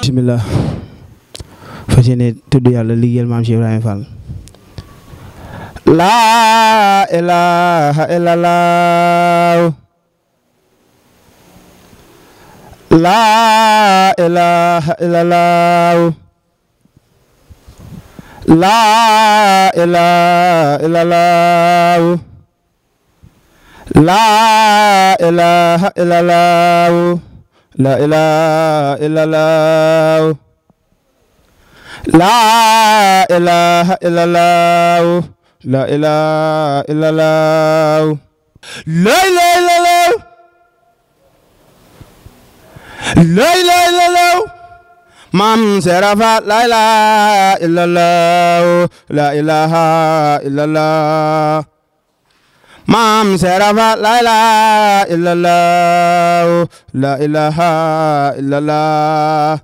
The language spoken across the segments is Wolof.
bisimilah fas yéene tudd yàlla liggéeyal maam Cheikh Ibrahima Fall. laa ilaaha illallah laa ilaaha illallah laa ilaaha illallah laa ilaaha illallah la ilaha illallah la ilaha illallah la ilaha illallah la ilaha illallah la ilaha illallah Maam Serafa la ilaha illallah la ilaha illallah Maam Serafa la ilaha illallah la ilaha illallah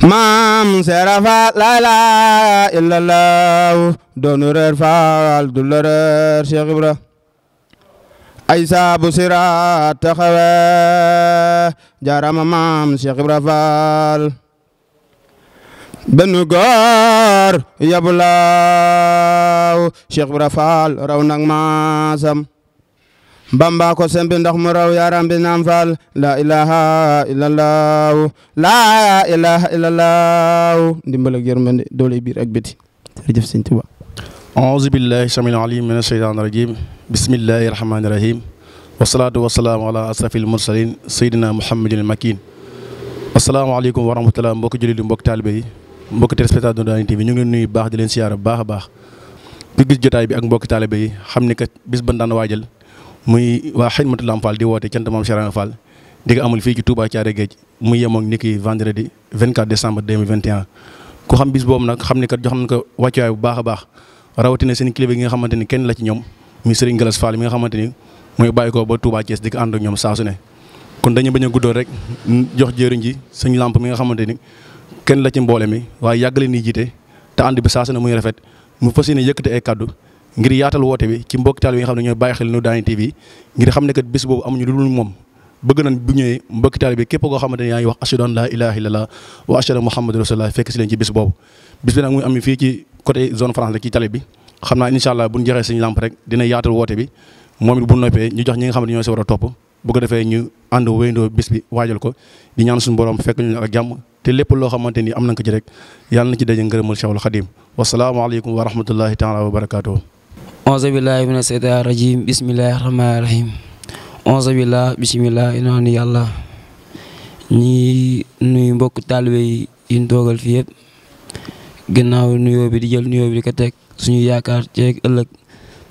Maam Serafa la ilaha illallah doonu reer Faal du la reer Cheikh Ibra ay saabu siraat taxawe jaarama Maam Cheikh Ibra Faal benn góor yabulaaw Cheikh Ibra Fall raw nag maasam Bamba ko sempi ndax mu raw yaram bi naam Fall la ilaha illallah la ilaha illallah ndimbal ak yërmande doole biir ak biti jërëjëf Sëñ Tuubaa a'uuzu billahi samil alim mina shaytaani rajim bismillahi rahmaani rahim wasalaatu wasalaamu ala asrafil mursalin sayyidina muhammadin makin asalaamaaleykum wa rahmatulah mbokki jullit yi mbokki taalibe yi mbokki téléspectateur Ndindy TV ñu ngi leen nuyu baax di leen siyaara bu baax a baax ku gis jotaay bi ak mbokki taalibe yi xam ni kat bis ban daan waajal muy waa Xidmatul Lamp Fall di woote cant Maam Cheikh Ibrahima Fall di ko amul fii ci Touba Thiaré Géej muy yemoog niki vendredi 24 décembre 2021 ku xam bis boobu nag xam ni kat jox nañ ko wàccuwaay bu baax a baax rawatina seen kilifa gi nga xamante ni kenn la ci ñoom muy Serigne Gallas Fall mi nga xamante ni mooy bàyyi ko ba Touba Thiès di ko ànd ak ñoom saa su ne kon dañu bañ a guddoo rek jox jëriñ ji Sëñ Lamp mi nga xamante ni kenn la ci mboole mi waaye yàggale ni jiite te ànd bi saa su ne muy rafet mu fas yéene yëkkati ay kaddu ngir yaatal woote bi ci mbokki taal yi nga xam ne ñooy bàyyi xel Ndindy TV ngir xam ne kat bis boobu amuñu lu dul moom bëgg nañ bu ñëwee mbokki taal bi képp koo xamante ne yaa ngi wax ashhadu an laa ilaaha illallah wa ashhadu muhammadu rasulullah fekk si leen ci bis boobu bis bi nag muy am fii ci côté zone France la ci tali bi xam naa incha allah bu ñu joxee Sëñ Lamp rek dina yaatal woote bi moom it bu noppee ñu jox ñi nga xam ne ñoo si war a topp bu ko defee ñu ànd wéyndoo bis bi waajal ko di ñaan suñu borom fekk ñu ak jàmm te lépp loo xamante ni am nañ ko ci rek yàlla na ci daje ngërëmal Cheikhul Khadim wasalaamaaleykum wa rahmatullahi taala wa barakaatuhu auzu billahi mina seytaani rajim bismillahi rahmaani rahim auzu billahi bismillah inaan yàlla ñi nuyu mbokk taalibe yi ñu toogal fi yëpp gannaaw nuyoo bi di jël nuyoo bi di ko teg suñu yaakaar ceeg ëllëg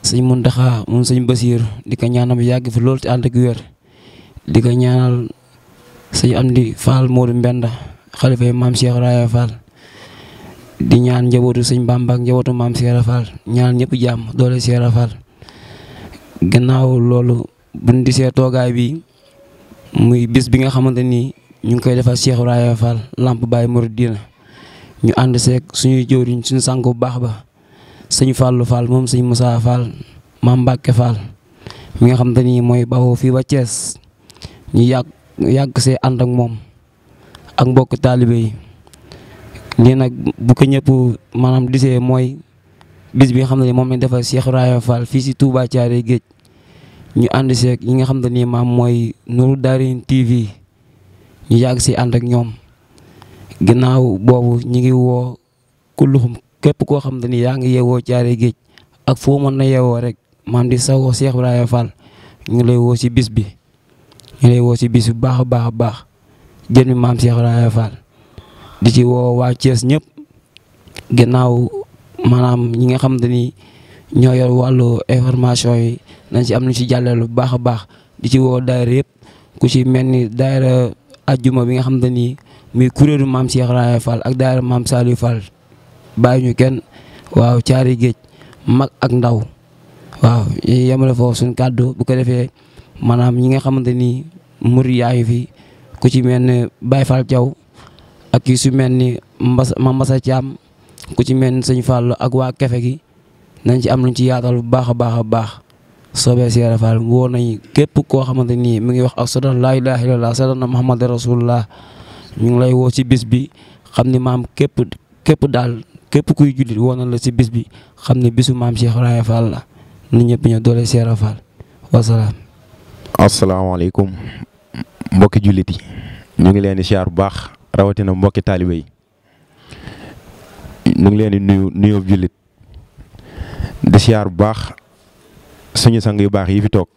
Sëñ Muntaxa moom Sëñ Basiir di ko ñaanal yàgg fi loolu te ànd ak wér di ko ñaanal Sëñ Amdi Fall Modou Mbenda xalifa Maam Cheikh Ibrahima Fall di ñaan njabootu Sëñ Bamba ak njabootu Maam Cheikh Ibrahima Fall ñaan ñëpp jàmm doole Cheikh Ibrahima Fall gannaaw loolu buñ di see toogaay bi muy bis bi nga xamante ni ñu ngi koy defal Cheikh Ibrahima Fall Lamp Baye Mouridina ñu ànd seeg suñuy jëwriñ suñu sànq bu baax ba Sëñ Fallou Fall moom Sëñ Moussa Fall Maam Mbacke Fall mi nga xamante ni mooy bawoo fii ba Thiès ñu yàgg see ànd ak moom ak mbokk taalibe yi lii nag bu ko ñëpp maanaam disee mooy bis bi nga xam ne moom lañ defal Cheikh Ibrahima Fall fii si Touba Thiaré Géej ñu ànd seeg ñi nga xam ne nii maam mooy Nourou Darayni TV ñu yàgg si ànd ak ñoom ginnaaw boobu ñu ngi woo kulluxum képp koo xam ne nii yaa ngi yeewoo Thiaré Géej ak foo mën na yeewoo rek maam di sawoo Cheikh Ibrahima Fall ñu ngi lay woo si bis bi ñu lay woo si bis bu baax a baax a baax jën mi maam Cheikh Ibrahima Fall di ci woo waa Thiès ñëpp ginnaaw maanaam ñi nga xam ni ñoo yor wàllu information yi nañ ci am nañ ci jàllale lu baax a baax di ci woo daayira yëpp ku ci mel ni daayira ajjuma bi nga xam ni muy kuréelu maam Cheikh Ibrahima Fall ak daayira maam Saliou Fall bàyyi ñu kenn waaw Thiaré Géej mag ak ndaw waaw yemale foofu suñu kàddu bu ko defee maanaam ñi nga xamante ni murid yaayu fi ku ci mel ni Baye Fall Thiaw ak ki su mel ni Mambasa Thiam ku ci mel ni Sëñ Fall ak waa Kefe gi nañ ci am luñ ci yaatal bu baax a baax a baax soobee Cheikh Fall woo nañ képp koo xamante ni mi ngi wax ak sadan laa ilaaha illallah sadan Muhammad rasulullah ñu ngi lay woo si bis bi xam ni maam képp daal képp kuy jullit woo na la si bis bi xam ne bisu maam Cheikh Ibrahima Fall la nit ñëpp ñoo doole Cheikh Fall wasalaam. asalaamaaleykum mbokki jullit yi ñu ngi leen di siyaar bu baax rawatina mbokki taalibe yi ñu ngi leen di nuyoo jullit di siyaar bu baax suñu sang yu baax yi fi toog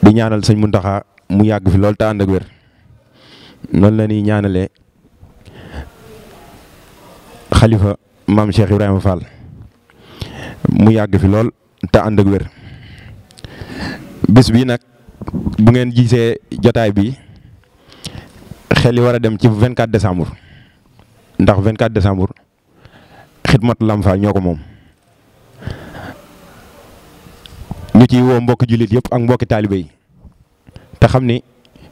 di ñaanal sëñ Muntaxa mu yàgg fi lool te ànd ak wér noonu la ñuy ñaanalee xalifa maam Cheikh Ibrahima Fall mu yàgg fi lool te ànd ak wér bis bi nag bu ngeen gisee jotaay bi xel yi war a dem ci 24 décembre ndax 24 décembre xidmatu Lamp Fall ñoo ko moom ñu ciy woo mbokki jullit yëpp ak mbokki taalibe yi te xam ni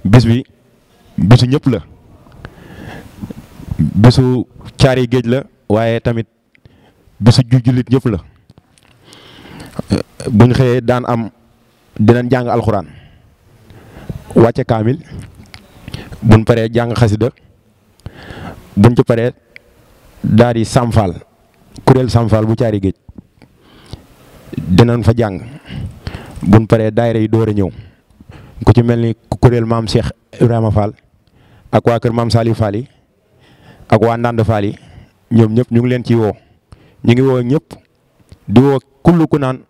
bis bi bisu ñëpp la bisu caari géej la waaye tamit bisu jullit ñëpp la buñ xëyee daan am dinañ jàng alxuraan wàcce kaamil buñ paree jàng xasida buñ ci paree daal di samfal kuréel samfal bu caari géej dinañ fa jàng buñ paree daayira yi door a ñëw ku ci mel ni kuréel maam Cheikh Ibrahima Fall ak waa kër maam Saliou Fall yi ak waa Ndande Fall yi ñoom ñëpp ñu ngi leen ciy woo ñu ngi woo ñëpp di woo kullu ku naan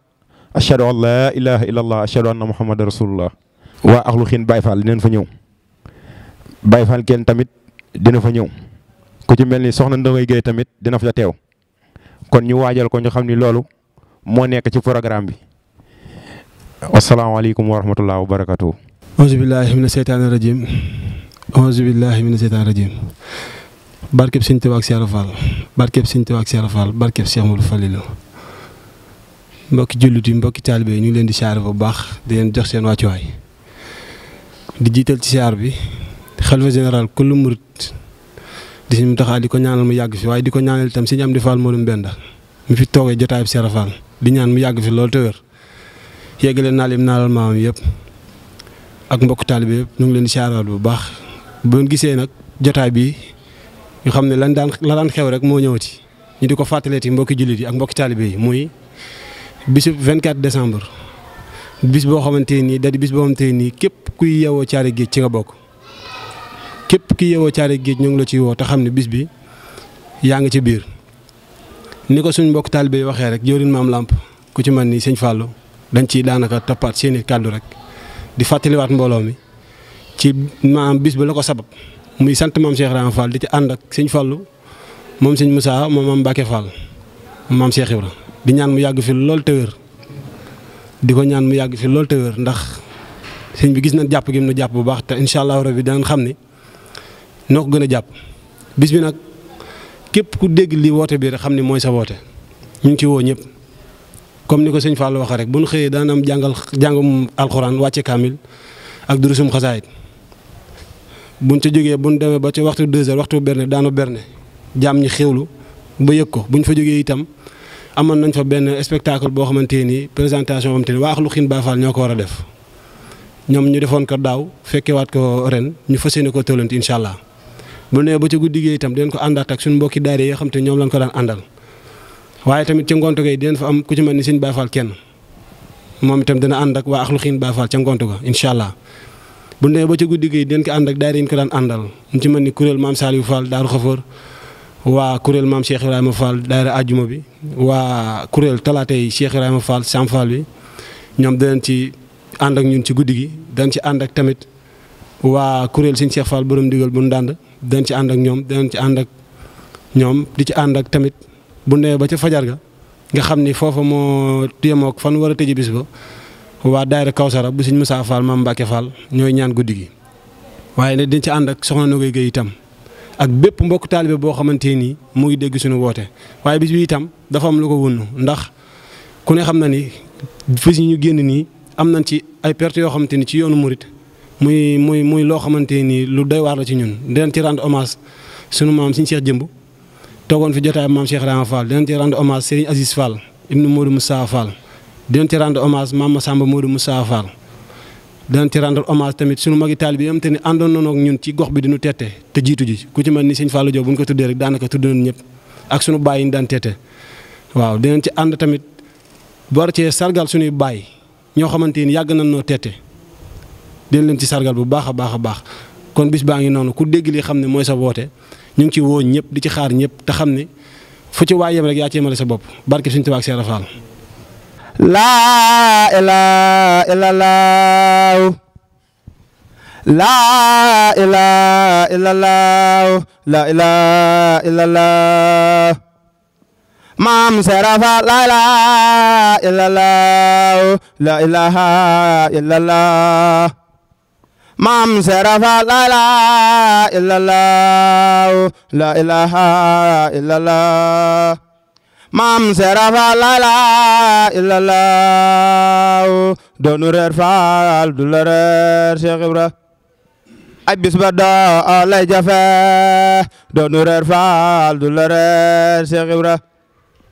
ashhadu an laa ilaha illallah ashhadu anna muhammadan rasulullah waa axlu xiin Baye Fall dinañ fa ñëw Baye Fall kenn tamit dina fa ñëw ku ci mel ni soxna Ndogoy Gueye tamit dina fa teew kon ñu waajal ko ñu xam ni loolu moo nekk ci programme bi asalaamaaleykum wa rahmatulah wa barakatuh. auzu billahi mina seytaani rajim auzu billahi mina seytaani rajim barkeb Sëñ Tuubaa ak Cheikh Fall barkeb Sëñ Tuubaa ak Cheikh Fall barkeb Cheikh Modou Falilou mbokki jullit yi mbokki taalibe yi ñu ngi leen di siyaare bu baax di leen jox seen wàccuwaay di jiital ci siyaar bi xalifa général kullu murit di Sëñ Muntaxa di ko ñaanal mu yàgg fi waaye di ko ñaanal itam Sëñ Amdi Fall Modou Mbenda mu fi toogee jotaayub Cheikh Fall di ñaan mu yàgg fi loolu te wér yeggale naa lim naalal maamam yëpp ak mbokk taalibe yëpp ñu ngi leen di siyaaraat bu baax bu ngeen gisee nag jotaay bi ñu xam ne la daan xew rek moo ñëwati ñu di ko fàttaleeti mbokki jullit yi ak mbokki taalibe yi muy bisu 24 décembre bis boo xamante nii da di bis boo xamante nii képp kuy yeewoo caare géej ci nga bokk képp kuy yeewoo caare géej ñu ngi la ciy woo te xam ne bis bi yaa ngi ci biir ni ko suñ mbokk taalibe yi waxee rek jëwriñ maam Lamp ku ci man ni sëñ Fallou dañ ciy daanaka toppaat seeni kàddu rek di fàttaliwaat mbooloo mi ci maam bis ba la ko sabab muy sant maam Cheikh Ibrahima Fall di ci ànd ak sëñ Fallou moom sëñ Moussa moom maam Mbacke Fall maam Cheikh Ibra di ñaan mu yàgg fi lool te wér di ko ñaan mu yàgg fi lool te wér ndax sëñ bi gis nañ jàpp gi mu jàpp bu baax te incha allah rabbi danañ xam ni noo ko gën a jàpp bis bi nag képp ku dégg lii woote bi rek xam ni mooy sa woote ñu ngi ci woo ñëpp. comme ni ko sëñ Fall waxee rek bu ñu xëyee daan am jàngum alxuraan wàcce kaamil ak durusum xasaayit buñ ca jógee buñ demee ba ci waxtu 2 heures waxtu berne daanu berne jaam ñi xewlu ba yëg ko buñ fa jógee itam amoon nañ fa benn spectacle boo xamante ni présentation boo xamante ni waa Axlu Xiin Baay Faal ñoo ko war a def ñoom ñu defoon ko daaw fekkewaat ko ren ñu fas yéene ko tëlanti incha allah bu nee ba ci guddi gi itam dinañ ko àndaat ak suñu mbokki daara yi xam te ñoom lañ ko daan àndal. waaye tamit ca ngontu ga dinañ fa am ku ci mel ni sëñ Baay Faal kenn moom itam dina ànd ak waa Axlu Xiin Baay Faal ca ngontu ga incha allah bu nee ba ca guddi gi dinañ ko ànd ak daara yi ñu ko daan àndal ñu ci mel ni kuréel maam Saliou Fall Daaru Xafoor waa kuréel maam Cheikh Ibrahima Fall daara ajjuma bi waa kuréel talaata yi Cheikh Ibrahima Fall Sam Fall bi ñoom danañ ci ànd ak ñun ci guddi gi danañ ci ànd ak tamit waa kuréel sëñ Cheikh Fall borom ndigal bu ndànd danañ ci ànd ak ñoom danañ ci ànd ak ñoom di ci ànd ak tamit bu ndee ba ca fajar ga nga xam ni foofa moo téemook fan war a tëji bis ba waa daayira Kawsara bu sëñ Moussa Fall maam Mbacke Fall ñooy ñaan guddi gi waaye ne dañ ci ànd ak soxna Nogoy Gueye itam ak bépp mbokk taalibe boo xamante nii mu ngi dégg suñu woote waaye bis bi itam dafa am lu ko wunnu ndax ku ne xam na ni fis ñu génn nii am nañ ci ay perte yoo xamante ni ci yoonu murit muy loo xamante nii lu doy waar la ci ñun dinañ ci rendre hommage sunu maam suñu Cheikh Jëmb toogoon fi jotaay maam Cheikh Ibrahima Fall dinañ ci rendre hommage Serigne Aziz Fall ibnu Modou Moussa Fall dinañ ci rendre hommage maam Massamba Modou Moussa Fall danañ ci rendre hommage tamit sunu magi taalibe yi am te ni àndoon nañoo ak ñun ci gox bi di nu tette te jiitu ji ku ci mel ni sëñ Fallou Diop bu ñu ko tuddee rek daanaka tudd nañ ñëpp ak sunu baay yi ñu daan tette waaw dinañ ci ànd tamit war cee sargal suñuy baay ñoo xamante ni yàgg nañ noo tette dinañ leen ci sargal bu baax a baax a baax kon bis baa ngi noonu ku dégg li xam ne mooy sa woote ñu ngi ci woo ñëpp di ci xaar ñëpp te xam ne fu ci waay yem rek yaa ci yemale sa bopp barke Sëñ Tuubaa ak Cheikh Rafal. laa ilaaha illallaah laa ilaaha illallaah laa ilaaha illallaah maam Serafal laa ilaaha illallaah laa ilaaha illallaah maam Serafal laa ilaaha illallaah laa ilaaha illallaah maam Serafal laa ilaaha illallaah doonu reer Faal du la reer Cheikh Ibra ay bis ba doo lay jafe doonu reer Faal du la reer Cheikh Ibra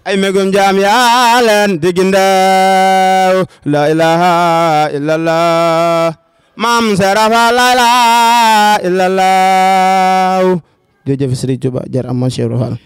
ay megum jaam yaa leen digindeew laa ilaaha illallaah maam Serafal laa ilaaha illallaah jërëjëf Sëriñ Tuubaa jar am Cheikh Ibra Fall